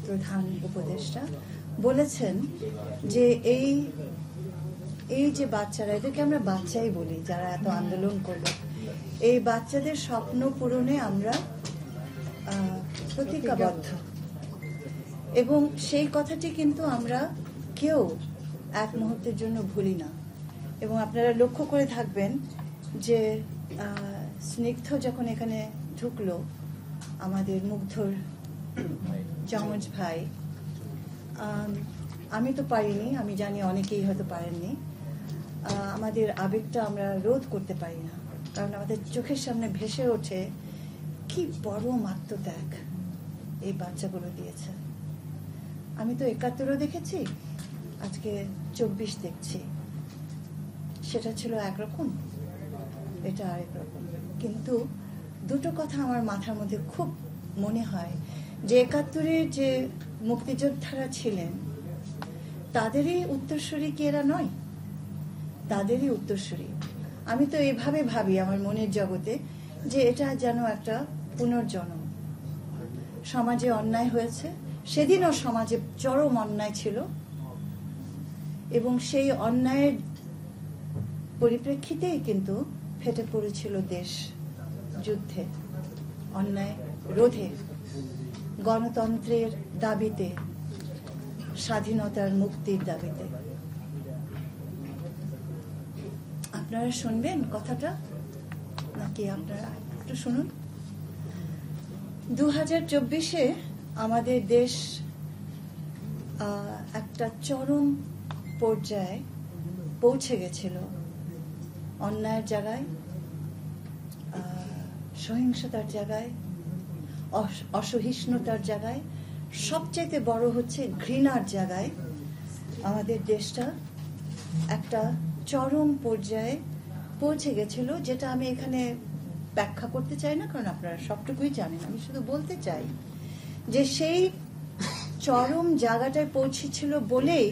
প্রধান উপদেষ্টা বলেছেন যে এই যে বাচ্চারা, এদেরকে আমরা বাচ্চাই বলি, যারা এত আন্দোলন করলো, এই বাচ্চাদের স্বপ্ন পূরণে আমরা প্রতিজ্ঞাবদ্ধ। এবং সেই কথাটি কিন্তু আমরা কেউ এক মুহূর্তের জন্য ভুলি না। এবং আপনারা লক্ষ্য করে থাকবেন যে স্নিগ্ধ যখন এখানে ঢুকলো, আমাদের মুগ্ধর যমজ ভাই, আমি তো পারিনি, আমি জানি অনেকেই হয়তো পারেননি। আমাদের আবেগটা আমরা রোধ করতে পারি না, কারণ আমাদের চোখের সামনে ভেসে ওঠে কি বড় আত্মত্যাগ এই বাচ্চাগুলো দিয়েছে। আমি তো ৭১ও দেখেছি, আজকে ২৪ দেখছি। সেটা ছিল একরকম, এটা আরেক রকম। কিন্তু দুটো কথা আমার মাথার মধ্যে খুব মনে হয় যে ৭১-এর যে মুক্তিযোদ্ধারা ছিলেন তাদেরই উত্তরসূরি কি এরা নয়? তাদেরই উত্তরসূরি। আমি তো এভাবে ভাবি আমার মনের জগতে যে এটা যেন একটা পুনর্জন্ম। সমাজে অন্যায় হয়েছে, সেদিনও সমাজে চরম অন্যায় ছিল, এবং সেই অন্যায়ের পরিপ্রেক্ষিতেই কিন্তু ফেটে পড়েছিল দেশ যুদ্ধে, অন্যায় রোধে, গণতন্ত্রের দাবিতে, স্বাধীনতার মুক্তির দাবিতে। আপনারা শুনবেন কথাটা নাকি আপনারা একটু শুনুন? ২০২৪-এ আমাদের দেশ একটা চরম পর্যায়ে পৌঁছে গেছিল। অন্যায়ের জায়গায়, সহিংসতার জায়গায়, অসহিষ্ণুতার জায়গায়, সবচাইতে বড় হচ্ছে ঘৃণার জায়গায় আমাদের দেশটা একটা চরম পর্যায়ে পৌঁছে গেছিল, যেটা আমি এখানে ব্যাখ্যা করতে চাই না, কারণ আপনারা সবটুকুই জানেন। আমি শুধু বলতে চাই যে সেই চরম জায়গাটায় পৌঁছেছিল বলেই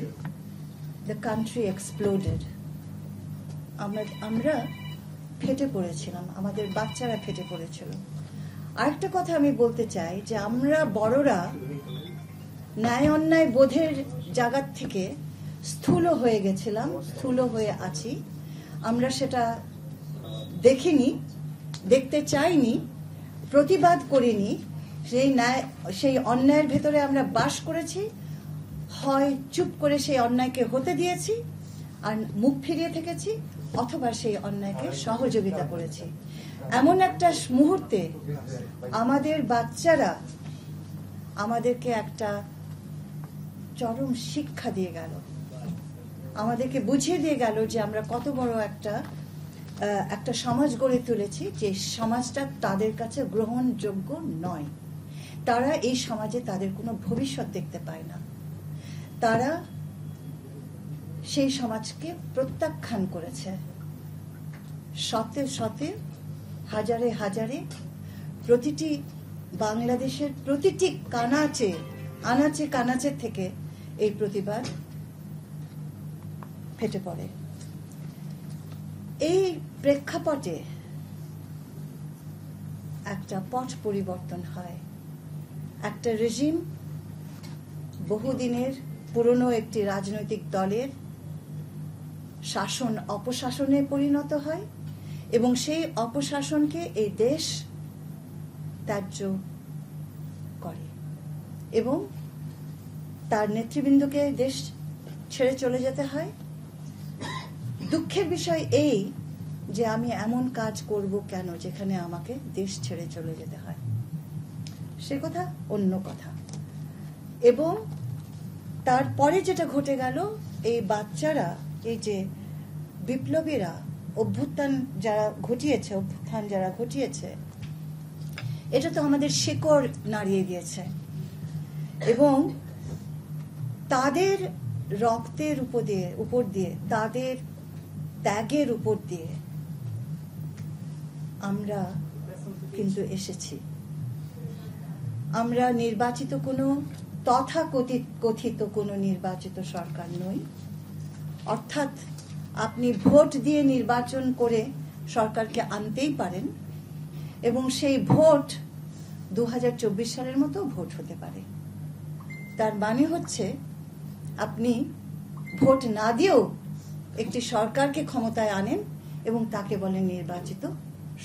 দ্য কান্ট্রি এক্সপ্লোডেড। আমরা ফেটে পড়েছিলাম, আমাদের বাচ্চারা ফেটে পড়েছিল। আরেকটা কথা আমি বলতে চাই যে আমরা বড়রা ন্যায় অন্যায় বোধের জায়গা থেকে স্থূল হয়ে গেছিলাম, স্থূল হয়ে আছি। আমরা সেটা দেখিনি, দেখতে চাইনি, প্রতিবাদ করিনি। সেই অন্যায়ের ভেতরে আমরা বাস করেছি, হয় চুপ করে সেই অন্যায়কে হতে দিয়েছি আর মুখ ফিরিয়ে থেকেছি, অথবা সেই অন্যায়কে সহযোগিতা করেছি। এমন একটা মুহূর্তে আমাদের বাচ্চারা আমাদেরকে একটা চরম শিক্ষা দিয়ে গেল, আমাদেরকে বুঝিয়ে দিয়ে গেল যে আমরা কত বড় একটা সমাজ গড়ে তুলেছি, যে সমাজটা তাদের কাছে গ্রহণযোগ্য নয়। তারা এই সমাজে তাদের কোনো ভবিষ্যৎ দেখতে পায় না। তারা সেই সমাজকে প্রত্যাখ্যান করেছে। শতে শতে, হাজারে হাজারে, প্রতিটি বাংলাদেশের প্রতিটি আনাচে কানাচে থেকে এই প্রতিবাদ ফেটে পড়ে। এই প্রেক্ষাপটে একটা পট পরিবর্তন হয়। একটা রেজিম বহুদিনের পুরনো একটি রাজনৈতিক দলের শাসন অপশাসনে পরিণত হয়, এবং সেই অপশাসনকে এই দেশ ত্যায্য করে, এবং তার নেতৃবৃন্দকে দেশ ছেড়ে চলে যেতে হয়। দুঃখের বিষয় এই যে আমি এমন কাজ করব কেন যেখানে আমাকে দেশ ছেড়ে চলে যেতে হয়, সে কথা অন্য কথা। এবং তারপরে যেটা ঘটে গেল, এই বাচ্চারা, এই যে বিপ্লবীরা অভ্যুত্থান যারা ঘটিয়েছে, এটা তো আমাদের শিকড় নাড়িয়ে দিয়েছে, এবং তাদের রক্তের উপর দিয়ে, তাদের ত্যাগের উপর দিয়ে আমরা কিন্তু এসেছি। আমরা নির্বাচিত কোনো তথাকথিত কোনো নির্বাচিত সরকার নই। অর্থাৎ আপনি ভোট দিয়ে নির্বাচন করে সরকারকে আনতেই পারেন, এবং সেই ভোট ২০২৪ সালের মতো ভোট হতে পারে। তার মানে হচ্ছে আপনি ভোট না দিয়েও একটি সরকারকে ক্ষমতায় আনেন এবং তাকে বলেন নির্বাচিত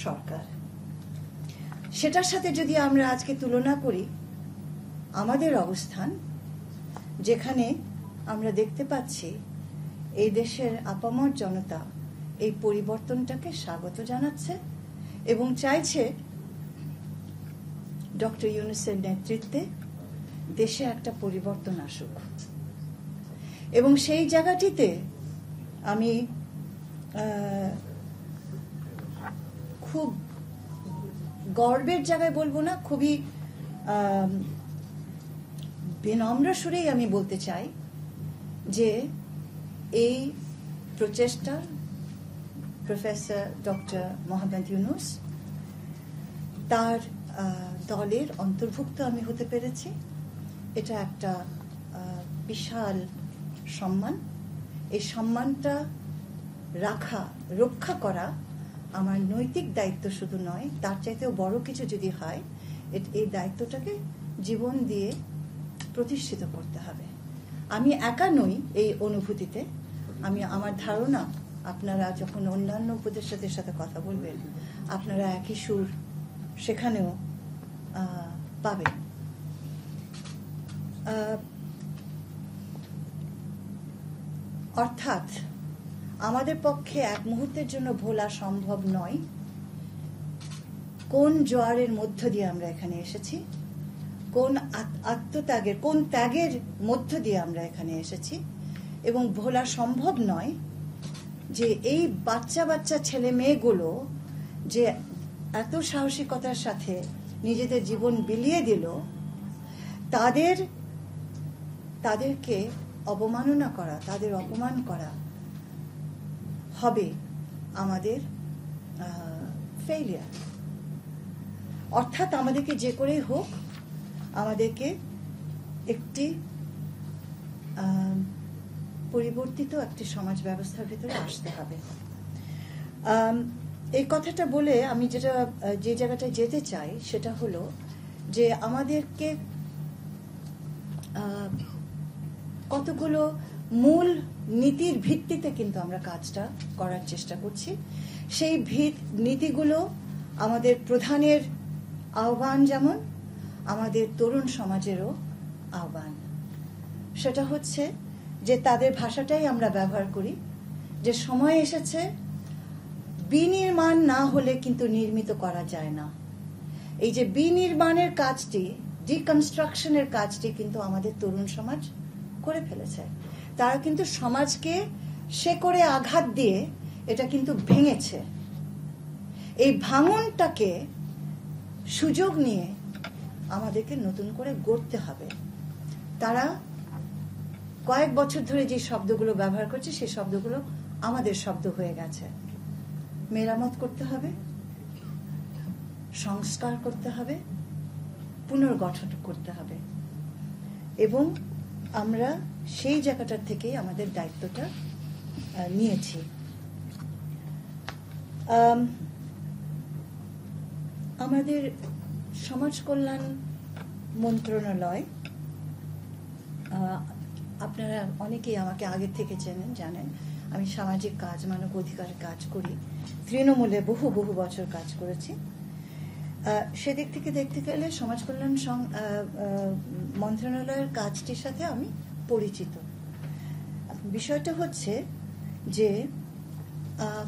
সরকার। সেটার সাথে যদি আমরা আজকে তুলনা করি আমাদের অবস্থান, যেখানে আমরা দেখতে পাচ্ছি এই দেশের আপামর জনতা এই পরিবর্তনটাকে স্বাগত জানাচ্ছে এবং চাইছে ডক্টর ইউনূসের নেতৃত্বে দেশে একটা পরিবর্তন আসুক। এবং সেই জায়গাটিতে আমি খুব গর্বের জায়গায় বলবো না, খুবই বিনম্র সুরেই আমি বলতে চাই যে এই প্রচেষ্টা প্রফেসর ডক্টর মোহাম্মদ ইউনূস তার দলের অন্তর্ভুক্ত আমি হতে পেরেছি। এটা একটা বিশাল সম্মান। এই সম্মানটা রক্ষা করা আমার নৈতিক দায়িত্ব শুধু নয়, তার চাইতেও বড় কিছু যদি হয় এই দায়িত্বটাকে জীবন দিয়ে প্রতিষ্ঠিত করতে হবে। আমি একা নই এই অনুভূতিতে। আমার ধারণা আপনারা যখন অন্যান্য উপদেষ্টাদের সাথে কথা বলবেন আপনারা একই সুর সেখানেও পাবেন। অর্থাৎ আমাদের পক্ষে এক মুহূর্তের জন্য ভোলা সম্ভব নয় কোন জোয়ারের মধ্য দিয়ে আমরা এখানে এসেছি, কোন আত্মত্যাগের, কোন ত্যাগের মধ্য দিয়ে আমরা এখানে এসেছি। এবং ভোলা সম্ভব নয় যে এই বাচ্চা বাচ্চা ছেলে মেয়েগুলো যে এত সাহসিকতার সাথে নিজেদের জীবন বিলিয়ে দিল, তাদেরকে অবমাননা করা, তাদের অপমান করা হবে আমাদের ফেইলিয়ার। অর্থাৎ আমাদেরকে যে করেই হোক আমাদেরকে একটি পরিবর্তিত একটি সমাজ ব্যবস্থার ভিতরে আসতে হবে। এই কথাটা বলে আমি যে জায়গাটায় যেতে চাই সেটা হলো যে আমাদেরকে কতগুলো মূল নীতির ভিত্তিতে কিন্তু আমরা কাজটা করার চেষ্টা করছি। সেই নীতিগুলো আমাদের প্রধানের আহ্বান, যেমন আমাদের তরুণ সমাজেরও আহ্বান। সেটা হচ্ছে যে তাদের ভাষাটাই আমরা ব্যবহার করি যে সময় এসেছে, বিনির্মাণ না হলে কিন্তু নির্মিত করা যায় না। এই যে বিনির্মাণের কাজটি, ডিকনস্ট্রাকশনের কাজটি কিন্তু আমাদের তরুণ সমাজ করে ফেলেছে। তারা কিন্তু সমাজকে শেকড়ে আঘাত দিয়ে এটা কিন্তু ভেঙেছে। এই ভাঙনটাকে সুযোগ নিয়ে আমাদেরকে নতুন করে গড়তে হবে। তারা কয়েক বছর ধরে যে শব্দগুলো ব্যবহার করছে সেই শব্দগুলো আমাদের শব্দ হয়ে গেছে। মেরামত করতে হবে, সংস্কার করতে হবে, পুনর্গঠন করতে হবে এবং আমরা সেই জায়গাটার থেকেই আমাদের দায়িত্বটা নিয়েছি। আমাদের সমাজ কল্যাণ মন্ত্রণালয়, আপনারা অনেকেই আমাকে আগে থেকে জানেন আমি সামাজিক কাজ, মানব অধিকারের কাজ করি, তৃণমূলে বহু বছর কাজ করেছি। সেদিক থেকে দেখতে গেলে সমাজ কল্যাণ মন্ত্রণালয়ের কাজটির সাথে আমি পরিচিত। বিষয়টা হচ্ছে যে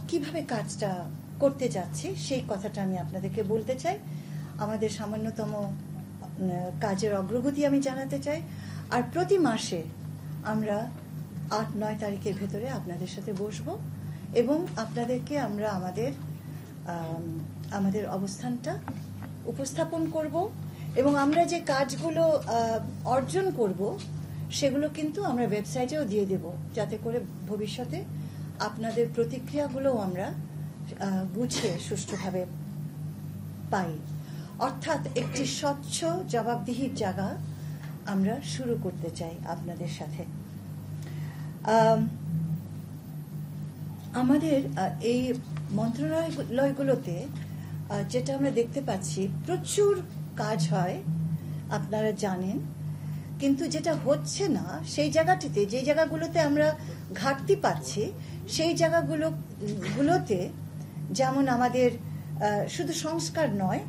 কিভাবে কাজটা করতে যাচ্ছি সেই কথাটা আমি আপনাদেরকে বলতে চাই। আমাদের সামান্যতম কাজের অগ্রগতি আমি জানাতে চাই। আর প্রতি মাসে আমরা 8-9 তারিখের ভেতরে আপনাদের সাথে বসবো এবং আপনাদেরকে আমরা আমাদের অবস্থানটা উপস্থাপন করব এবং আমরা যে কাজগুলো অর্জন করব সেগুলো কিন্তু আমরা ওয়েবসাইটেও দিয়ে দেব, যাতে করে ভবিষ্যতে আপনাদের প্রতিক্রিয়াগুলোও আমরা গুছিয়ে সুষ্ঠুভাবে পাই। অর্থাৎ একটি স্বচ্ছ জবাবদিহির জায়গা আমরা শুরু করতে চাই আপনাদের সাথে। আমাদের এই মন্ত্রণালয়গুলোতে যেটা আমরা দেখতে পাচ্ছি, প্রচুর কাজ হয়, আপনারা জানেন কিন্তু যেটা হচ্ছে না সেই জায়গাটিতে, যে জায়গাগুলোতে আমরা ঘাটতি পাচ্ছি, সেই জায়গাগুলোতে যেমন আমাদের শুধু সংস্কার নয়,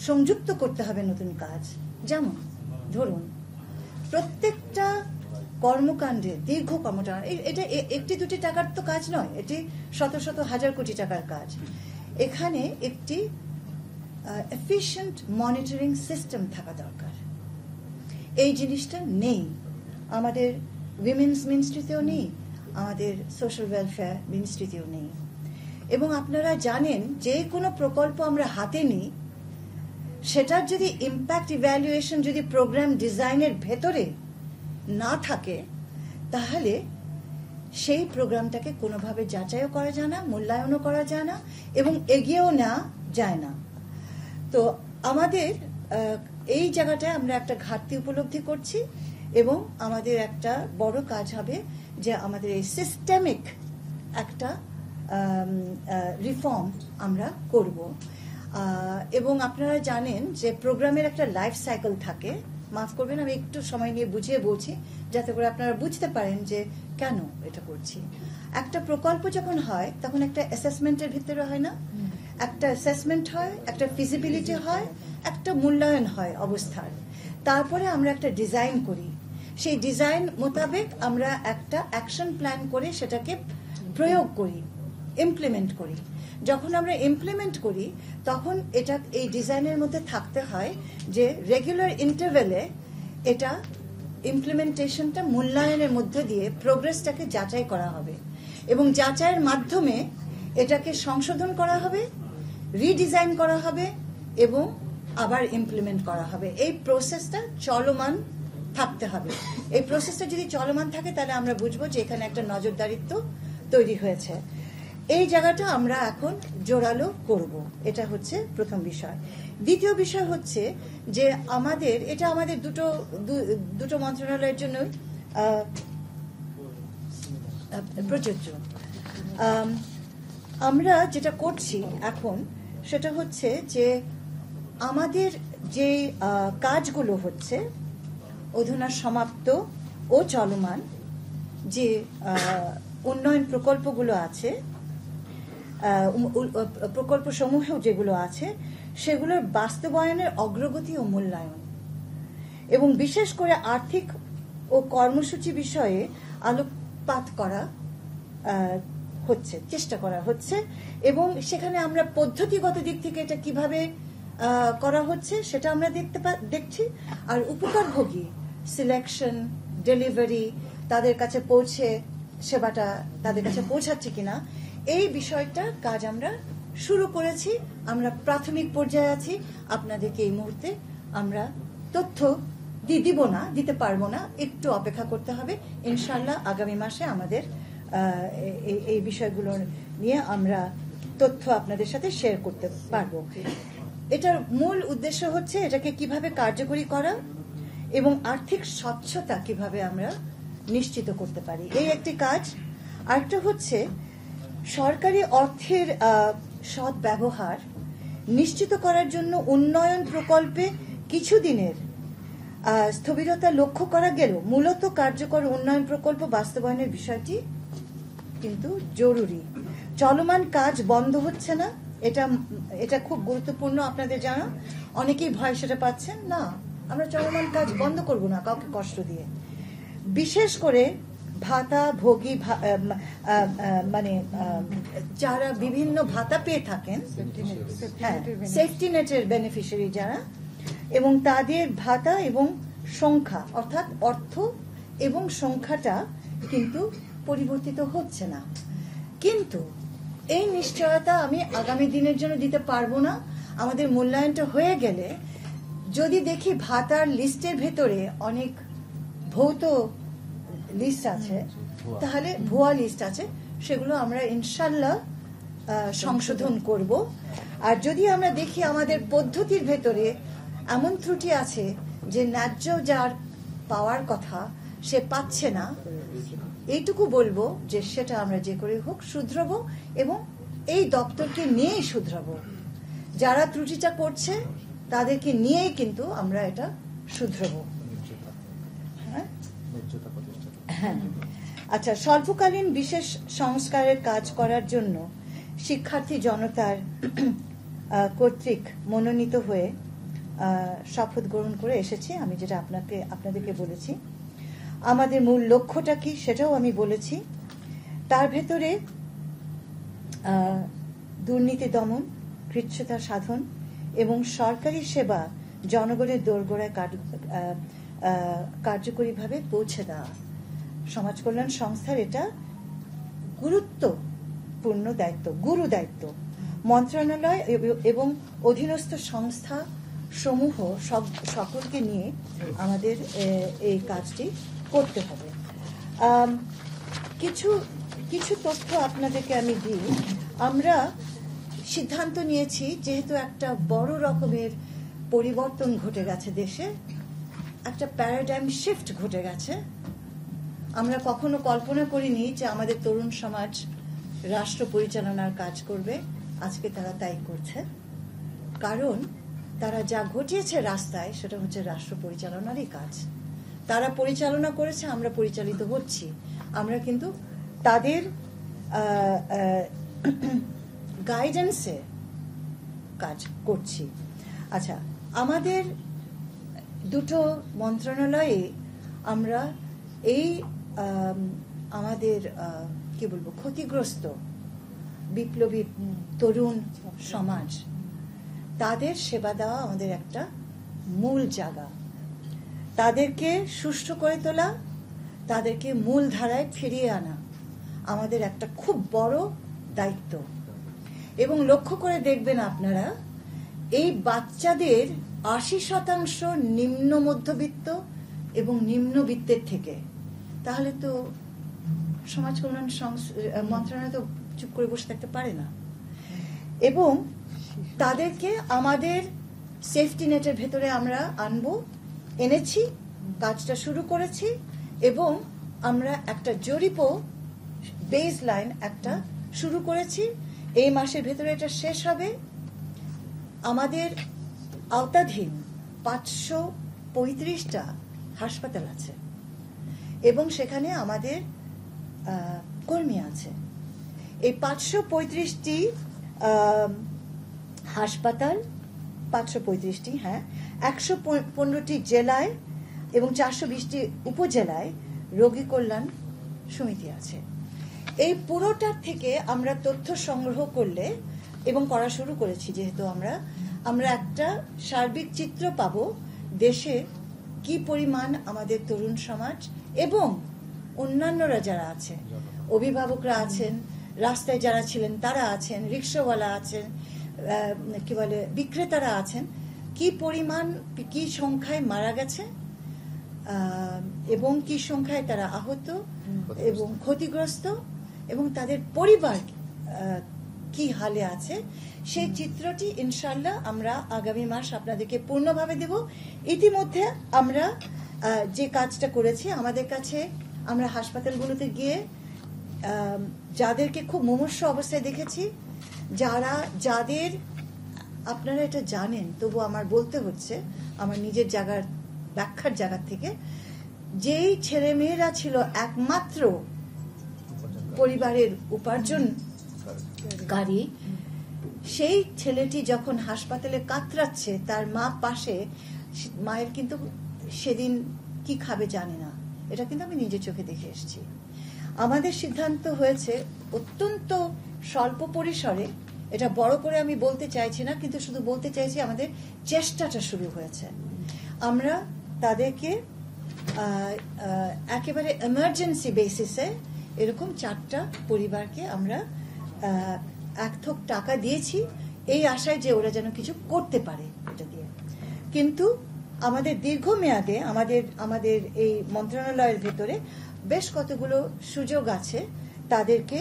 সংযুক্ত করতে হবে নতুন কাজ। যেমন ধরুন, প্রত্যেকটা কর্মকাণ্ডে, দীর্ঘ কর্মকাণ্ড, এটা একটি দুটি টাকার তো কাজ নয়, এটি শত শত হাজার কোটি টাকার কাজ। এখানে একটি এফিশিয়েন্ট মনিটরিং সিস্টেম থাকা দরকার। এই জিনিসটা নেই আমাদের উইমেন্স মিনিস্ট্রিতেও নেই, আমাদের সোশ্যাল ওয়েলফেয়ার মিনিস্ট্রিতেও নেই। এবং আপনারা জানেন, যে কোনো প্রকল্প আমরা হাতে নিই, সেটার যদি ইম্প্যাক্ট ইভ্যালুয়েশন যদি প্রোগ্রাম ডিজাইনের ভেতরে না থাকে, তাহলে সেই প্রোগ্রামটাকে কোনোভাবে যাচাইও করা যায় না, মূল্যায়নও করা যায় না, এবং এগিয়েও না যায় না। তো আমাদের এই জায়গাটায় আমরা একটা ঘাটতি উপলব্ধি করছি, এবং আমাদের একটা বড় কাজ হবে যে আমাদের এই সিস্টেমিক একটা রিফর্ম আমরা করব। এবং আপনারা জানেন যে প্রোগ্রামের একটা লাইফ সাইকেল থাকে। মাফ করবেন, আমি একটু সময় নিয়ে বুঝিয়ে বলছি যাতে করে আপনারা বুঝতে পারেন যে কেন এটা করছি। একটা প্রকল্প যখন হয় তখন একটা অ্যাসেসমেন্টের ভিতরে হয় না, একটা অ্যাসেসমেন্ট হয়, একটা ফিজিবিলিটি হয়, একটা মূল্যায়ন হয় অবস্থার। তারপরে আমরা একটা ডিজাইন করি, সেই ডিজাইন মোতাবেক আমরা একটা অ্যাকশন প্ল্যান করে সেটাকে প্রয়োগ করি, ইমপ্লিমেন্ট করি। যখন আমরা ইমপ্লিমেন্ট করি তখন এটা এই ডিজাইনের মধ্যে থাকতে হয় যে রেগুলার ইন্টারভেলে এটা ইমপ্লিমেন্টেশনটা মূল্যায়নের মধ্যে দিয়ে প্রোগ্রেসটাকে যাচাই করা হবে, এবং যাচাইয়ের মাধ্যমে এটাকে সংশোধন করা হবে, রিডিজাইন করা হবে, এবং আবার ইমপ্লিমেন্ট করা হবে। এই প্রসেসটা চলমান থাকতে হবে। এই প্রসেসটা যদি চলমান থাকে তাহলে আমরা বুঝবো যে এখানে একটা নজরদারিত্ব তৈরি হয়েছে। এই জায়গাটা আমরা এখন জোরালো করব, এটা হচ্ছে প্রথম বিষয়। দ্বিতীয় বিষয় হচ্ছে যে এটা আমাদের দুটো মন্ত্রণালয়ের জন্য প্রযোজ্য। আমরা যেটা করছি এখন সেটা হচ্ছে যে আমাদের যে কাজগুলো হচ্ছে অধুনা সমাপ্ত ও চলমান যে উন্নয়ন প্রকল্পগুলো আছে, প্রকল্প সমূহ যেগুলো আছে, সেগুলোর বাস্তবায়নের অগ্রগতি ও মূল্যায়ন, এবং বিশেষ করে আর্থিক ও কর্মসূচি বিষয়ে আলোকপাত করা হচ্ছে, চেষ্টা করা হচ্ছে, এবং সেখানে আমরা পদ্ধতিগত দিক থেকে এটা কিভাবে করা হচ্ছে সেটা আমরা দেখছি। আর উপকারভোগী সিলেকশন, ডেলিভারি, তাদের কাছে সেবাটা তাদের কাছে পৌঁছাচ্ছে কিনা, এই বিষয়টা কাজ আমরা শুরু করেছি। আমরা প্রাথমিক পর্যায়ে আছি। আপনাদেরকে এই মুহূর্তে আমরা তথ্য দিতে পারবো না, একটু অপেক্ষা করতে হবে। ইনশাআল্লাহ আগামী মাসে আমাদের এই বিষয়গুলো নিয়ে আমরা তথ্য আপনাদের সাথে শেয়ার করতে পারবো। এটার মূল উদ্দেশ্য হচ্ছে এটাকে কিভাবে কার্যকরী করা এবং আর্থিক স্বচ্ছতা কিভাবে আমরা নিশ্চিত করতে পারি, এই একটি কাজ। আরেকটা হচ্ছে সরকারি অর্থের সৎ ব্যবহার নিশ্চিত করার জন্য উন্নয়ন প্রকল্পে কিছুদিনের স্থবিরতা লক্ষ্য করা গেলেও মূলত কার্যকর উন্নয়ন প্রকল্প বাস্তবায়নের বিষয়টি কিন্তু জরুরি। চলমান কাজ বন্ধ হচ্ছে না, এটা খুব গুরুত্বপূর্ণ। আপনাদের জানা, অনেকেই ভয় সেটা পাচ্ছেন না, আমরা চলমান কাজ বন্ধ করব না কাউকে কষ্ট দিয়ে। বিশেষ করে ভাতাভোগী, মানে যারা বিভিন্ন ভাতা পেয়ে থাকেন, হ্যাঁ, সেফটি নেটের বেনিফিশিয়ারি যারা, এবং তাদের ভাতা এবং সংখ্যা, অর্থাৎ অর্থ এবং সংখ্যাটা কিন্তু পরিবর্তিত হচ্ছে না। কিন্তু এই নিশ্চয়তা আমি আগামী দিনের জন্য দিতে পারবো না। আমাদের মূল্যায়নটা হয়ে গেলে যদি দেখি ভাতার লিস্টের ভেতরে অনেক ভৌত লিস্ট আছে, তাহলে ভুয়া লিস্ট আছে, সেগুলো আমরা ইনশাল্লাহ সংশোধন করব। আর যদি আমরা দেখি আমাদের পদ্ধতির ভেতরে এমন ত্রুটি আছে যে ন্যায্য যার পাওয়ার কথা সে পাচ্ছে না, এইটুকু বলবো যে সেটা আমরা যে করে হোক শুধরাবো, এবং এই দপ্তরকে নিয়েই শুধরাবো। যারা ত্রুটিটা করছে তাদেরকে নিয়েই কিন্তু আমরা এটা শুধরাবো। হ্যাঁ, আচ্ছা, স্বল্পকালীন বিশেষ সংস্কারের কাজ করার জন্য শিক্ষার্থী জনতার কর্তৃক মনোনীত হয়ে শপথ গ্রহণ করে এসেছি। আমি যেটা আপনাদেরকে বলেছি, আমাদের মূল লক্ষ্যটা কি সেটাও আমি বলেছি। তার ভেতরে দুর্নীতি দমন, কৃচ্ছ্রতা সাধন এবং সরকারি সেবা জনগণের দোরগোড়ায় কার্যকরীভাবে পৌঁছে দেওয়া সমাজ কল্যাণ সংস্থার এটা গুরুত্বপূর্ণ দায়িত্ব, গুরু দায়িত্ব। মন্ত্রণালয় এবং অধীনস্থ সংস্থা সমূহ সকলকে নিয়ে আমাদের এই কাজটি করতে হবে। কিছু কিছু তথ্য আপনাদেরকে আমি দিই। আমরা সিদ্ধান্ত নিয়েছি, যেহেতু একটা বড় রকমের পরিবর্তন ঘটে গেছে দেশে, একটা প্যারাডাইম শিফট ঘটে গেছে। আমরা কখনো কল্পনা করিনি যে আমাদের তরুণ সমাজ রাষ্ট্র পরিচালনার কাজ করবে। আজকে তারা তাই করছে, কারণ তারা যা ঘটিয়েছে রাস্তায় সেটা হচ্ছে রাষ্ট্র পরিচালনারই কাজ। তারা পরিচালনা করেছে, আমরা পরিচালিত হচ্ছি। আমরা কিন্তু তাদের গাইডেন্সে কাজ করছি। আচ্ছা, আমাদের দুটো মন্ত্রণালয়ে আমরা এই আমাদের কি বলবো, ক্ষতিগ্রস্ত বিপ্লবী তরুণ সমাজ, তাদের সেবা দেওয়া আমাদের একটা মূল জায়গা। তাদেরকে সুষ্ঠু করে তোলা, তাদেরকে মূল ধারায় ফিরিয়ে আনা আমাদের একটা খুব বড় দায়িত্ব। এবং লক্ষ্য করে দেখবেন আপনারা, এই বাচ্চাদের ৮০% নিম্ন মধ্যবিত্ত এবং নিম্নবিত্তের থেকে। তাহলে তো সমাজ কল্যাণ মন্ত্রণালয় তো চুপ করে বসে থাকতে পারে না। এবং তাদেরকে আমাদের সেফটি নেটের ভেতরে আমরা এনেছি, কাজটা শুরু করেছি। এবং আমরা একটা জরিপও, বেস লাইন একটা শুরু করেছি। এই মাসের ভেতরে এটা শেষ হবে। আমাদের আওতাধীন ৫৩৫টা হাসপাতাল আছে এবং সেখানে আমাদের কর্মী আছে। এই ৫৩৫টি হাসপাতাল, ৫৩৫টি, হ্যাঁ, ১১৫টি জেলায় এবং ৪২০টি উপজেলায় রোগী কল্যাণ সমিতি আছে। এই পুরোটার থেকে আমরা তথ্য সংগ্রহ করলে এবং করা শুরু করেছি, যেহেতু আমরা একটা সার্বিক চিত্র পাবো দেশে কি পরিমাণ আমাদের তরুণ সমাজ এবং অন্যান্যরা যারা আছে, অভিভাবকরা আছেন, রাস্তায় যারা ছিলেন তারা আছেন, রিক্সাওয়ালা আছেন, কি বলে বিক্রেতারা আছেন, কি পরিমাণ, কি সংখ্যায় মারা গেছে এবং কি সংখ্যায় তারা আহত এবং ক্ষতিগ্রস্ত এবং তাদের পরিবার কি হালে আছে, সেই চিত্রটি ইনশাল্লাহ আমরা আগামী মাস আপনাদেরকে পূর্ণভাবে দেব। ইতিমধ্যে আমরা যে কাজটা করেছি, আমাদের কাছে আমরা হাসপাতালগুলোতে গিয়ে যাদেরকে খুব মুমূর্ষু অবস্থায় দেখেছি, যাদের আপনারা এটা জানেন, তবু আমার বলতে হচ্ছে আমার নিজের ব্যাখ্যার জায়গা থেকে, যেই ছেলে মেয়েরা ছিল একমাত্র পরিবারের উপার্জনকারী, সেই ছেলেটি যখন হাসপাতালে কাতরাচ্ছে, তার মা পাশে, মায়ের কিন্তু সেদিন কি খাবে জানে না। এটা কিন্তু আমি নিজের চোখে দেখে এসেছি। আমাদের সিদ্ধান্ত হয়েছে অত্যন্ত স্বল্প পরিসরে, এটা বড় করে আমি বলতে চাইছি না, কিন্তু শুধু বলতে চাইছি আমাদের চেষ্টাটা শুরু হয়েছে। আমরা তাদেরকে একেবারে এমার্জেন্সি বেসিসে এরকম 4টা পরিবারকে আমরা এক থোক টাকা দিয়েছি, এই আশায় যে ওরা যেন কিছু করতে পারে এটা দিয়ে। কিন্তু আমাদের দীর্ঘমেয়াদে আমাদের এই মন্ত্রণালয়ের ভেতরে বেশ কতগুলো সুযোগ আছে তাদেরকে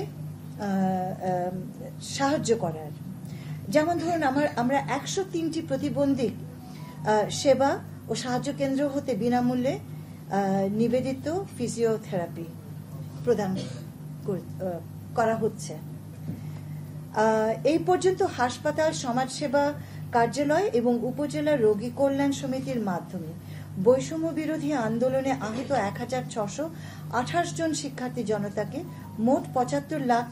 সাহায্য করার। যেমন ধরুন, আমরা 103টি প্রতিবন্ধী সেবা ও সাহায্য কেন্দ্র হতে বিনামূল্যে নিবেদিত ফিজিওথেরাপি প্রদান করা হচ্ছে। এই পর্যন্ত হাসপাতাল, সমাজসেবা কার্যালয় এবং উপজেলা রোগী কল্যাণ সমিতির মাধ্যমে বৈষম্য বিরোধী আন্দোলনে আহত ১,৬২৮ জন শিক্ষার্থী জনতাকে মোট ৭৫ লাখ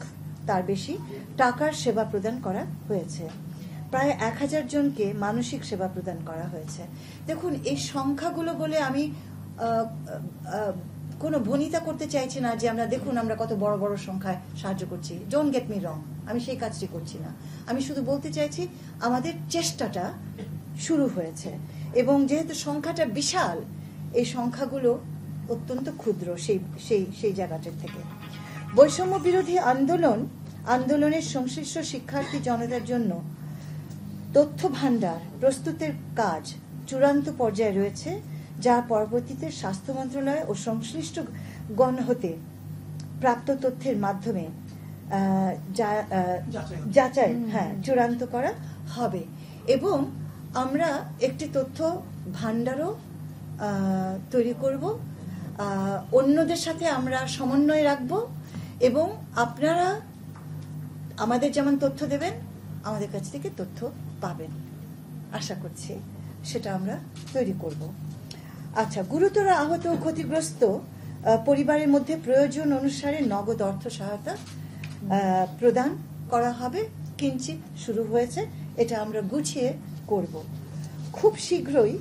তার বেশি টাকার সেবা প্রদান করা হয়েছে। প্রায় ১,০০০ জনকে মানসিক সেবা প্রদান করা হয়েছে। দেখুন, এই সংখ্যাগুলো বলে আমি কোনো ভনিতা করতে চাইছি না যে আমরা দেখুন আমরা কত বড় বড় সংখ্যায় সাহায্য করছি। ডোন্ট গেট মি রং, আমি সেই কাজটি করছি না। আমি শুধু বলতে চাইছি আমাদের চেষ্টাটা শুরু হয়েছে, এবং যেহেতু সংখ্যাটা বিশাল, এই সংখ্যাগুলো অত্যন্ত ক্ষুদ্র সেই জায়গাটার থেকে। বৈষম্য বিরোধী আন্দোলনের সংশ্লিষ্ট শিক্ষার্থী জনতার জন্য তথ্য ভান্ডার প্রস্তুতের কাজ চূড়ান্ত পর্যায়ে রয়েছে, যা পরবর্তীতে স্বাস্থ্য মন্ত্রণালয় ও সংশ্লিষ্ট গণ হতে প্রাপ্ত তথ্যের মাধ্যমে যাচাই চূড়ান্ত করা হবে। এবং আমরা একটি তথ্য ভান্ডারও তৈরি করব, অন্যদের সাথে আমরা সমন্বয় রাখব, এবং আপনারা আমাদের যেমন তথ্য দেবেন আমাদের কাছ থেকে তথ্য পাবেন, আশা করছি সেটা আমরা তৈরি করব। আচ্ছা, গুরুতর আহত ও ক্ষতিগ্রস্ত পরিবারের মধ্যে প্রয়োজন অনুসারে নগদ অর্থ সহায়তা প্রদান করা হবে। কিঞ্চিত শুরু হয়েছে, এটা আমরা গুছিয়ে করব। খুব শীঘ্রই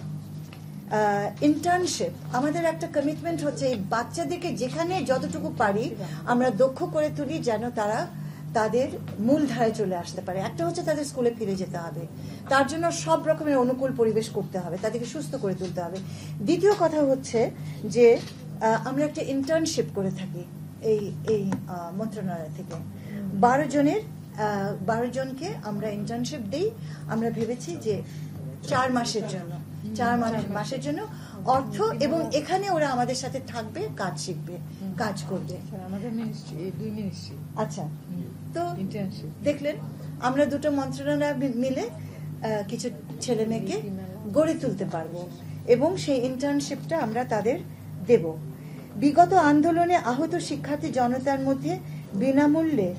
ইন্টার্নশিপ, আমাদের একটা কমিটমেন্ট হচ্ছে এই বাচ্চাদেরকে যেখানে যতটুকু পারি আমরা দক্ষ করে তুলি, যেন তারা তাদের মূল ধারায় চলে আসতে পারে। একটা হচ্ছে তাদের স্কুলে ফিরে যেতে হবে, তার জন্য সব রকমের অনুকূল পরিবেশ করতে হবে, তাদেরকে সুস্থ করে তুলতে হবে। দ্বিতীয় কথা হচ্ছে যে আমরা একটা ইন্টার্নশিপ করে থাকি এই মন্ত্রণালয় থেকে 12 জনকে আমরা ইন্টার্নশিপ দিই। আমরা ভেবেছি যে 4 মাসের জন্য অর্থ, এবং এখানে ওরা আমাদের সাথে থাকবে, কাজ শিখবে, কাজ করবে। আচ্ছা, তো দেখলেন আমরা দুটো মন্ত্রণালয় মিলে কিছু ছেলে মেয়েকে গড়ে তুলতে পারবো, এবং সেই ইন্টার্নশিপটা আমরা তাদের দেব। বিগত আন্দোলনে আহত শিক্ষার্থী জনতার মধ্যে বিনামূল্যে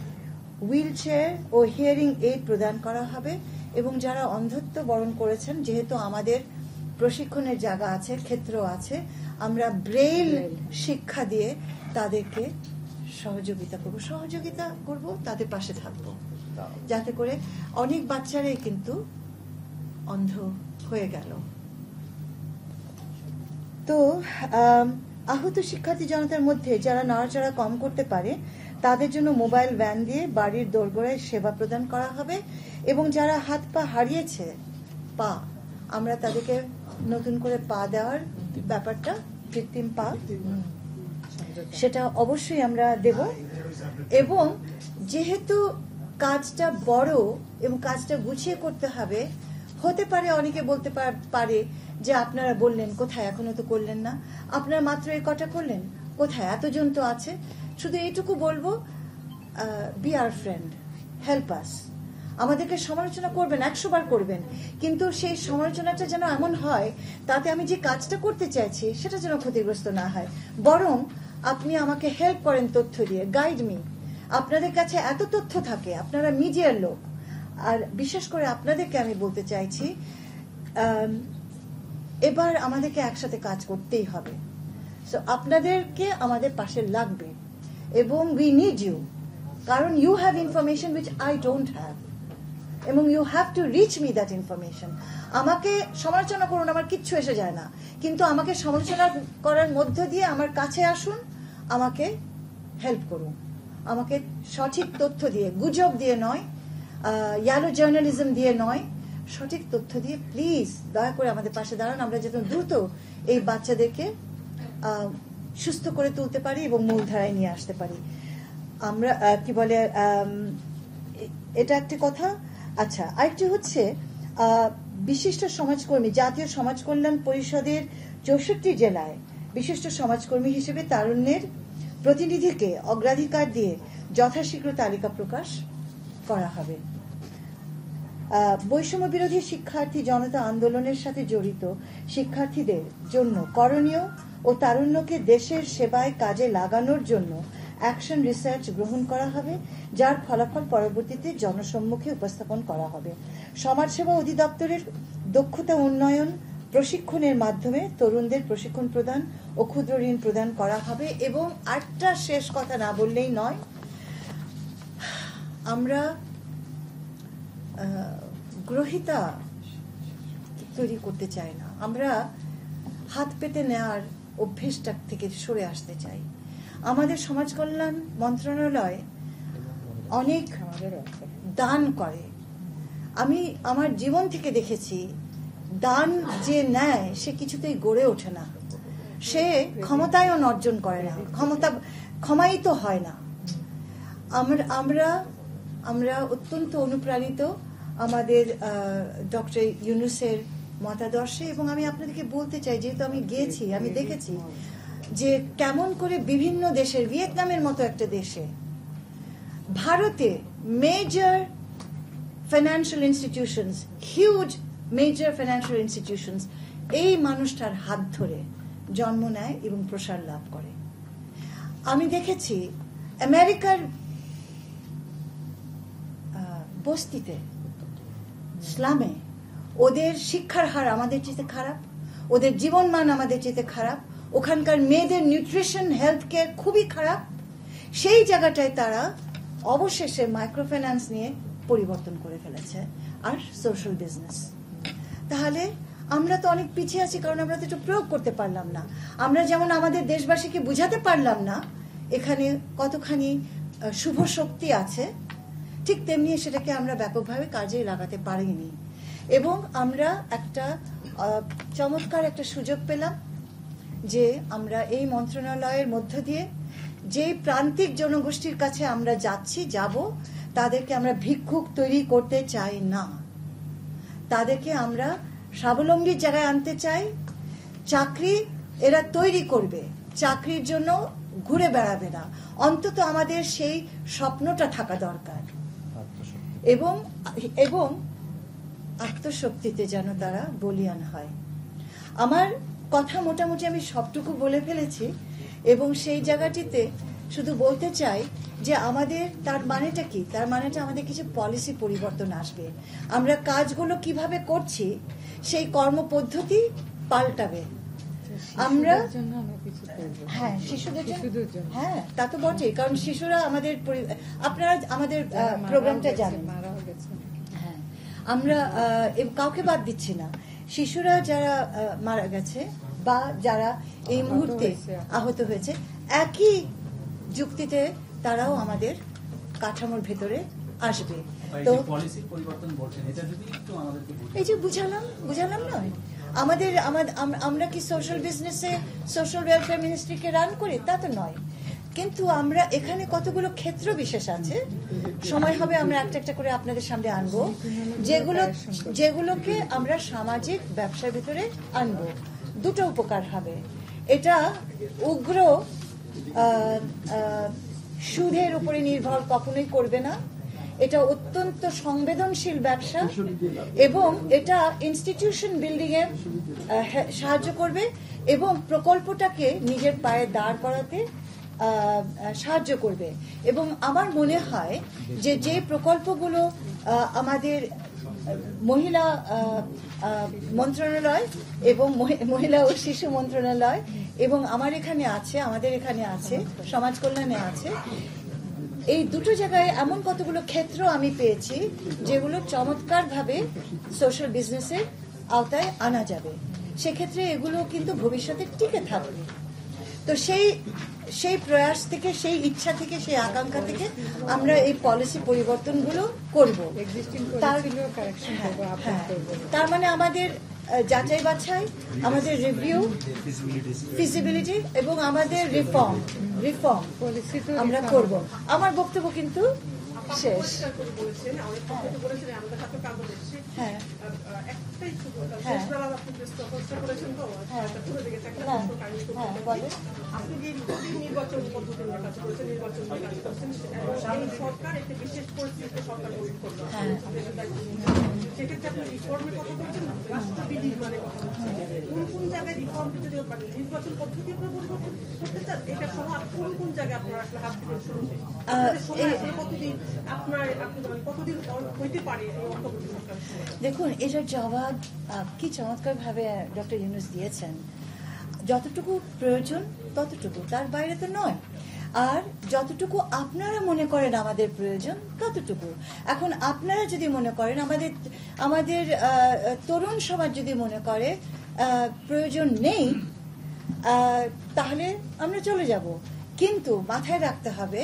হুইল চেয়ার ও হিয়ারিং এইড প্রদান করা হবে, এবং যারা অন্ধত্ব বরণ করেছেন, যেহেতু আমাদের প্রশিক্ষণের জায়গা আছে, ক্ষেত্র আছে, আমরা ব্রেইল শিক্ষা দিয়ে তাদেরকে সহযোগিতা করব, তাদের পাশে থাকবো, যাতে করে অনেক বাচ্চারাই কিন্তু অন্ধ হয়ে গেল। তো আহত শিক্ষার্থী জনতার মধ্যে যারা নড়াচড়া কম করতে পারে তাদের জন্য মোবাইল ভ্যান দিয়ে বাড়ির দোরগোড়ায় সেবা প্রদান করা হবে, এবং যারা হাত পা হারিয়েছে, আমরা তাদেরকে নতুন করে পা দেওয়ার ব্যাপারটা, কৃত্রিম পা, সেটা অবশ্যই আমরা দেব। এবং যেহেতু কাজটা বড় এবং কাজটা গুছিয়ে করতে হবে, হতে পারে অনেকে বলতে পারে যে আপনারা বললেন কোথায়, এখনো তো করলেন না, আপনারা মাত্র এই কটা করলেন, কোথায়, এতজন তো আছে। শুধু এইটুকু বলবো, B our friend, help us. আমাদেরকে সমালোচনা করবেন, 100 বার করবেন, কিন্তু সেই সমালোচনাটা যেন এমন হয় তাতে আমি যে কাজটা করতে চাইছি সেটা যেন ক্ষতিগ্রস্ত না হয়। বরং আপনি আমাকে হেল্প করেন তথ্য দিয়ে, গাইড মি। আপনাদের কাছে এত তথ্য থাকে, আপনারা মিডিয়ার লোক, আর বিশেষ করে আপনাদেরকে আমি বলতে চাইছি, এবার আমাদেরকে একসাথে কাজ করতেই হবে। সো আপনাদেরকে আমাদের পাশে লাগবে, এবং উই নিড ইউ, কারণ you have information which I don't have, এবং you have to reach me that information. আমাকে সমালোচনা করুন, আমার কিচ্ছু এসে যায় না, কিন্তু আমাকে সমালোচনা করার মধ্য দিয়ে আমার কাছে আসুন, আমাকে হেল্প করুন, আমাকে সঠিক তথ্য দিয়ে, গুজব দিয়ে নয়, ইয়ালো জার্নালিজম দিয়ে নয়, সঠিক তথ্য দিয়ে প্লিজ দয়া করে আমাদের পাশে দাঁড়ান। আমরা যেন দ্রুত এই বাচ্চাদেরকে সুস্থ করে তুলতে পারি এবং মূলধারায় নিয়ে আসতে পারি। আমরা কি বলে, এটা একটি কথা। আচ্ছা, আরেকটি হচ্ছে বিশিষ্ট সমাজকর্মী, জাতীয় সমাজ কল্যাণ পরিষদের 64 জেলায় বিশিষ্ট সমাজকর্মী হিসেবে তারুণ্যের প্রতিনিধিকে অগ্রাধিকার দিয়ে যথাশীঘ্র তালিকা প্রকাশ করা হবে। বৈষম্য বিরোধী শিক্ষার্থী জনতা আন্দোলনের সাথে জড়িত শিক্ষার্থীদের জন্য করণীয় ও তারুণ্যকে দেশের সেবায় কাজে লাগানোর জন্য অ্যাকশন রিসার্চ গ্রহণ করা হবে, যার ফলাফল পরবর্তীতে জনসম্মুখে উপস্থাপন করা হবে। সমাজসেবা অধিদপ্তরের দক্ষতা উন্নয়ন প্রশিক্ষণের মাধ্যমে তরুণদের প্রশিক্ষণ প্রদান ও ক্ষুদ্র ঋণ প্রদান করা হবে। এবং আরেকটা শেষ কথা না বললেই নয়, আমরা গ্রহিতা তৈরি করতে চাই না, আমরা হাত পেতে নেওয়ার অভ্যেসটা থেকে সরে আসতে চাই। আমাদের সমাজ কল্যাণ মন্ত্রণালয় অনেক দান করে। আমি আমার জীবন থেকে দেখেছি, দান যে নেয় সে কিছুতেই গড়ে ওঠে না, সে ক্ষমতায়ন অর্জন করে না, ক্ষমায়িত হয় না। আমরা অত্যন্ত অনুপ্রাণিত আমাদের ডক্টর ইউনূসের মতাদর্শে। এবং আমি আপনাদেরকে বলতে চাই, যেহেতু আমি গিয়েছি, আমি দেখেছি যে কেমন করে বিভিন্ন দেশের, ভিয়েতনামের মতো একটা দেশে, ভারতে major financial institutions, huge major financial institutions এই মানুষটার হাত ধরে জন্ম নেয় এবং প্রসার লাভ করে। আমি দেখেছি আমেরিকার বস্তিতে, ইসলামে, ওদের শিক্ষার হার আমাদের চেয়ে খারাপ, ওদের জীবনমান আমাদের চেয়ে খারাপ, ওখানকার মেয়েদের নিউট্রিশন, হেলথ কেয়ার খুবই খারাপ। সেই জায়গাটায় তারা অবশেষে মাইক্রোফিন্যান্স নিয়ে পরিবর্তন করে ফেলেছে আর সোশ্যাল বিজনেস। তাহলে আমরা তো অনেক পিছিয়ে আছি, কারণ আমরা তো এটা প্রয়োগ করতে পারলাম না। আমরা যেমন আমাদের দেশবাসীকে বুঝাতে পারলাম না এখানে কতখানি শুভ শক্তি আছে, ঠিক তেমনি সেটাকে আমরা ব্যাপকভাবে কাজে লাগাতে পারিনি। এবং আমরা একটা চমৎকার একটা সুযোগ পেলাম যে আমরা এই মন্ত্রণালয়ের মধ্য দিয়ে যে প্রান্তিক জনগোষ্ঠীর কাছে আমরা যাব, তাদেরকে আমরা ভিক্ষুক তৈরি করতে চাই না, তাদেরকে আমরা স্বাবলম্বীর জায়গায় আনতে চাই। চাকরি এরা তৈরি করবে, চাকরির জন্য ঘুরে বেড়াবে না, অন্তত আমাদের সেই স্বপ্নটা থাকা দরকার। এবং আত্মশক্তিতে যেন তারা বলিয়ান হয়। আমার কথা মোটামুটি আমি সবটুকু বলে ফেলেছি, এবং সেই জায়গাটিতে শুধু বলতে চাই যে আমাদের, তার মানেটা কি? তার মানেটা আমাদের কিছু পলিসি পরিবর্তন আসবে। আমরা কাজগুলো কিভাবে করছি সেই কর্মপদ্ধতি পাল্টাবে। আমরা হ্যাঁ, শিশুদের জন্য, হ্যাঁ তা তো বটেই, কারণ শিশুরা আমাদের, আপনারা আমাদের প্রোগ্রামটা জানেন। হ্যাঁ, আমরা কাউকে বাদ দিচ্ছি না। শিশুরা যারা মারা গেছে বা যারা এই মুহূর্তে আহত হয়েছে, একই যুক্তিতে তারাও আমাদের কাঠামোর ভেতরে আসবে। তো এই যে বুঝালাম নয়, আমরা কি সোশ্যাল বিজনেসে সোশ্যাল ওয়েলফেয়ার মিনিস্ট্রিকে রান করি? তা তো নয়, কিন্তু আমরা এখানে কতগুলো ক্ষেত্র বিশেষ আছে, সময় হবে আমরা একটা একটা করে আপনাদের সামনে আনবো, যেগুলোকে আমরা সামাজিক ব্যবসার ভিতরে আনবো। দুটো উপকার হবে। এটা উগ্র সুদের উপরে নির্ভর কখনোই করবে না, এটা অত্যন্ত সংবেদনশীল ব্যবসা, এবং এটা ইনস্টিটিউশন বিল্ডিং এ সাহায্য করবে এবং প্রকল্পটাকে নিজের পায়ে দাঁড় করাতে সাহায্য করবে। এবং আমার মনে হয় যে প্রকল্পগুলো আমাদের মহিলা মন্ত্রণালয় এবং মহিলা ও শিশু মন্ত্রণালয় এবং আমাদের এখানে আছে, সমাজ কল্যাণে আছে, এই দুটো জায়গায় এমন কতগুলো ক্ষেত্র আমি পেয়েছি যেগুলো চমৎকারভাবে সোশ্যাল বিজনেসের আওতায় আনা যাবে। সেক্ষেত্রে এগুলো কিন্তু ভবিষ্যতে টিকে থাকবে। তো সেই প্রয়াস থেকে, সেই ইচ্ছা থেকে, সেই আকাঙ্ক্ষা থেকে আমরা এই পলিসি পরিবর্তনগুলো করব। তার মানে আমাদের যাচাই বাছাই, আমাদের রিভিউ, ফিজিবিলিটি এবং আমাদের রিফর্ম আমরা করব। আমার বক্তব্য কিন্তু শেষ। হ্যাঁ, আপনি যে নির্বাচন পদ্ধতি নিয়ে কাজ করেছেন, নির্বাচন নিয়ে কাজ করছেন, সরকার একটি বিশেষ পরিস্থিতিতে সরকার গঠন করলো, সেক্ষেত্রে আপনি রিফর্মের কথা বলছেন, রাষ্ট্রবিধি নির্মাণের কথা বলছেন, কোন জায়গায় রিফর্ম যদি নির্বাচন পদ্ধতি আপনার পরিবর্তন করতে চান, এটা সহ কোন কোন জায়গায় আপনারা আসলে হাত দিবেন শুরুতে কতদিন কতদিন হইতে পারে এই অন্তর্বর্তী সরকার? দেখুন, এটার জবাব কি চমৎকার ভাবে ডক্টর ইউনূস দিয়েছেন। যতটুকু প্রয়োজন ততটুকু, তার বাইরে তো নয়। আর যতটুকু আপনারা মনে করেন আমাদের প্রয়োজন ততটুকু। এখন আপনারা যদি মনে করেন, আমাদের তরুণ সমাজ যদি মনে করে প্রয়োজন নেই, তাহলে আমরা চলে যাব। কিন্তু মাথায় রাখতে হবে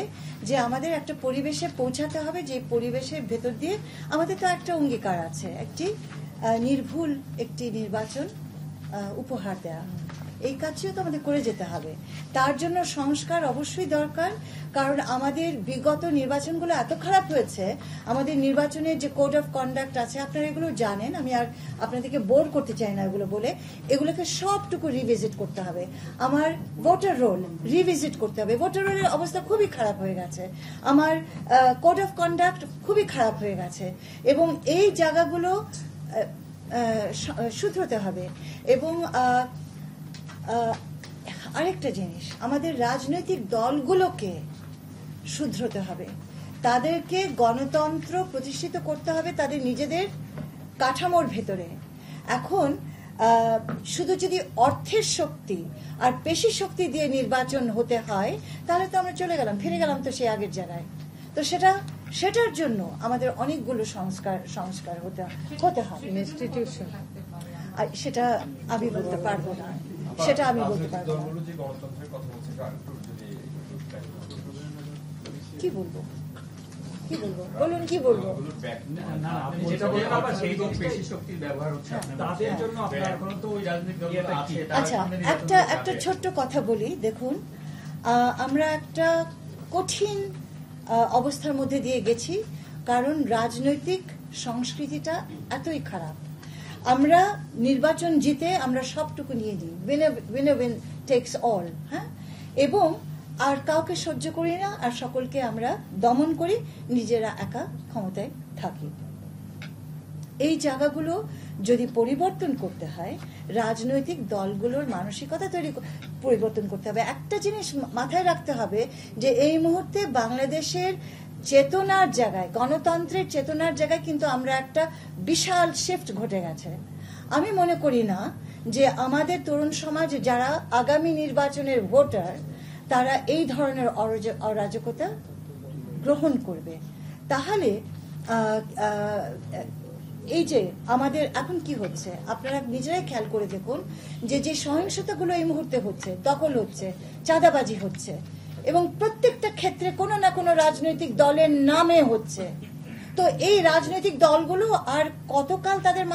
যে আমাদের একটা পরিবেশে পৌঁছাতে হবে, যে পরিবেশের ভেতর দিয়ে আমাদের তো একটা অঙ্গীকার আছে, একটি নির্ভুল একটি নির্বাচন উপহার দেয়া। এই কাজটিও তো আমাদের করে যেতে হবে। তার জন্য সংস্কার অবশ্যই দরকার, কারণ আমাদের বিগত নির্বাচনগুলো এত খারাপ হয়েছে। আমাদের নির্বাচনের যে কোড অফ কন্ডাক্ট আছে, আপনারা এগুলো জানেন, আমি আর আপনাদেরকে বোর করতে চাই না এগুলো বলে। এগুলোকে সবটুকু রিভিজিট করতে হবে। আমার ভোটার রোল রিভিজিট করতে হবে। ভোটার রোলের অবস্থা খুবই খারাপ হয়ে গেছে। আমার কোড অফ কন্ডাক্ট খুবই খারাপ হয়ে গেছে, এবং এই জায়গাগুলো শুধরতে হবে। এবং আরেকটা জিনিস, আমাদের রাজনৈতিক দলগুলোকে শুধরতে হবে। তাদেরকে গণতন্ত্র প্রতিষ্ঠিত করতে হবে তাদের নিজেদের কাঠামোর ভেতরে। এখন শুধু যদি অর্থের শক্তি আর পেশি শক্তি দিয়ে নির্বাচন হতে হয়, তাহলে তো আমরা চলে গেলাম, ফিরে গেলাম তো সেই আগের জায়গায়। তো সেটার জন্য আমাদের অনেকগুলো সংস্কার হতে হবে। ইনস্টিটিউশন, সেটা আমি বলতে পারবো না, সেটা আমি বলতে পারবো না। কি বলবো বলুন, কি বলবো? আচ্ছা, একটা ছোট্ট কথা বলি। দেখুন, আমরা একটা কঠিন অবস্থার মধ্যে দিয়ে গেছি, কারণ রাজনৈতিক সংস্কৃতিটা এতই খারাপ। আমরা নির্বাচন জিতে আমরা সবটুকু নিয়ে নিই, উইন টেক্স অল, হ্যাঁ, এবং আর কাউকে সহ্য করি না, আর সকলকে আমরা দমন করি, নিজেরা একা ক্ষমতায় থাকি। এই জায়গাগুলো যদি পরিবর্তন করতে হয়, রাজনৈতিক দলগুলোর মানসিকতা পরিবর্তন করতে হবে। একটা জিনিস মাথায় রাখতে হবে যে এই মুহূর্তে বাংলাদেশের চেতনার জায়গায়, গণতন্ত্রের চেতনার জায়গায় কিন্তু আমরা একটা বিশাল শিফট ঘটে গেছে। আমি মনে করি না যে আমাদের তরুণ সমাজ যারা আগামী নির্বাচনের ভোটার, তারা এই ধরনের অরাজকতা গ্রহণ করবে। তাহলে এই যে আমাদের এখন কি হচ্ছে, আপনারা নিজেরাই খেয়াল করে দেখুন যে সহিংসতাগুলো এই মুহূর্তে হচ্ছে, দখল হচ্ছে, চাঁদাবাজি হচ্ছে, এবং প্রত্যেকটা ক্ষেত্রে কোনো না কোনো রাজনৈতিক দলের নামে হচ্ছে। তো এই রাজনৈতিক দলগুলো আর কতকাল তাদের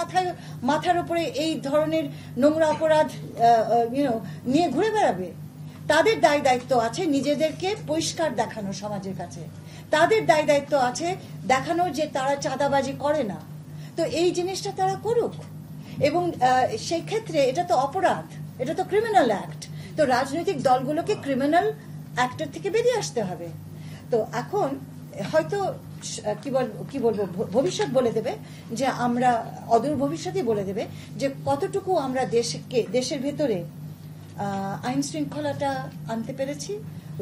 মাথার উপরে এই ধরনের নোংরা অপরাধ নিয়ে ঘুরে বেড়াবে? তাদের দায় দায়িত্ব আছে নিজেদেরকে পরিষ্কার দেখানো সমাজের কাছে। তাদের দায় দায়িত্ব আছে দেখানো যে তারা চাঁদাবাজি করে না। তো এই জিনিসটা তারা করুক, এবং সেই ক্ষেত্রে এটা তো অপরাধ, এটা তো ক্রিমিনাল অ্যাক্ট। তো রাজনৈতিক দলগুলোকে ক্রিমিনাল অ্যাক্টের থেকে বেরিয়ে আসতে হবে। তো এখন হয়তো কি বলবো, ভবিষ্যৎ বলে দেবে যে আমরা, অদূর ভবিষ্যৎই বলে দেবে যে কতটুকু আমরা দেশের ভেতরে আইন শৃঙ্খলাটা আনতে পেরেছি,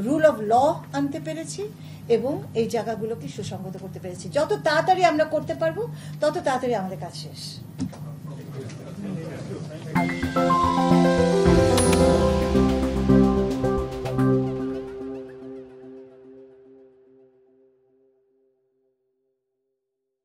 রুল অফ ল আনতে পেরেছি, এবং এই জায়গাগুলোকে সুসংগত করতে পেরেছি। যত তাড়াতাড়ি আমরা করতে পারবো তত তাড়াতাড়ি আমাদের কাজ শেষ।